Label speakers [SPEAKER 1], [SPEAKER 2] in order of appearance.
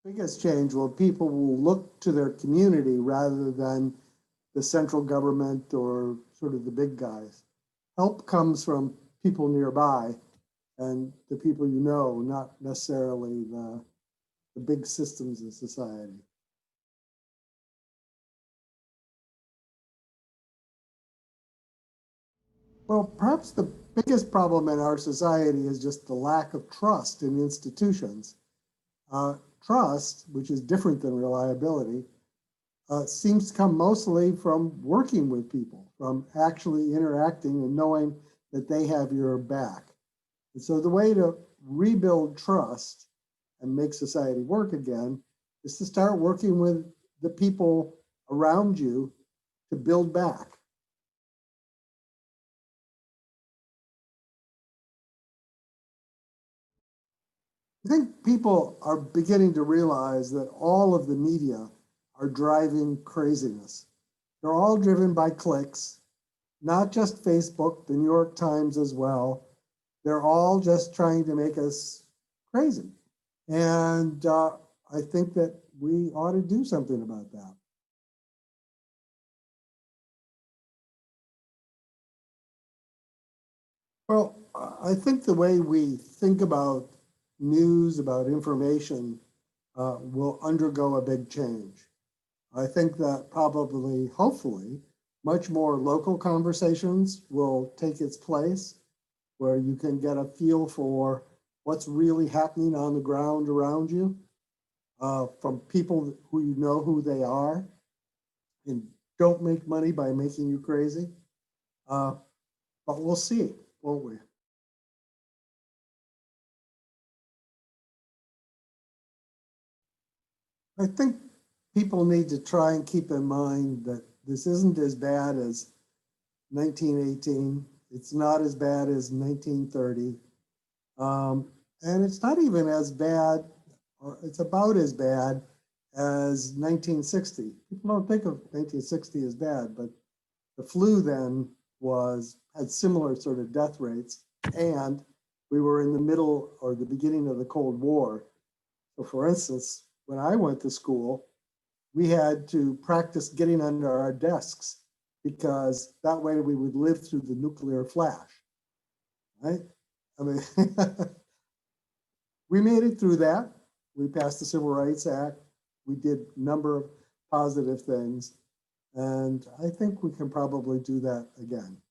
[SPEAKER 1] biggest change will people will look to their community rather than the central government or sort of the big guys. Help comes from people nearby and the people you know, not necessarily the big systems of society. Well, perhaps the biggest problem in our society is just the lack of trust in institutions. Trust, which is different than reliability, seems to come mostly from working with people, from actually interacting and knowing that they have your back. And so the way to rebuild trust and make society work again is to start working with the people around you to build back. I think people are beginning to realize that all of the media are driving craziness. They're all driven by clicks, not just Facebook, the New York Times as well. They're all just trying to make us crazy. And I think that we ought to do something about that. Well, I think the way we think about news, about information, will undergo a big change. I think that probably, hopefully, much more local conversations will take its place, where you can get a feel for what's really happening on the ground around you, from people who you know who they are and don't make money by making you crazy. But we'll see, won't we? I think people need to try and keep in mind that this isn't as bad as 1918. It's not as bad as 1930. And it's not even as bad, or it's about as bad as 1960. People don't think of 1960 as bad, but the flu then had similar sort of death rates, and we were in the middle or the beginning of the Cold War. So for instance, when I went to school, we had to practice getting under our desks because that way we would live through the nuclear flash, right? I mean, we made it through that. We passed the Civil Rights Act. We did a number of positive things. And I think we can probably do that again.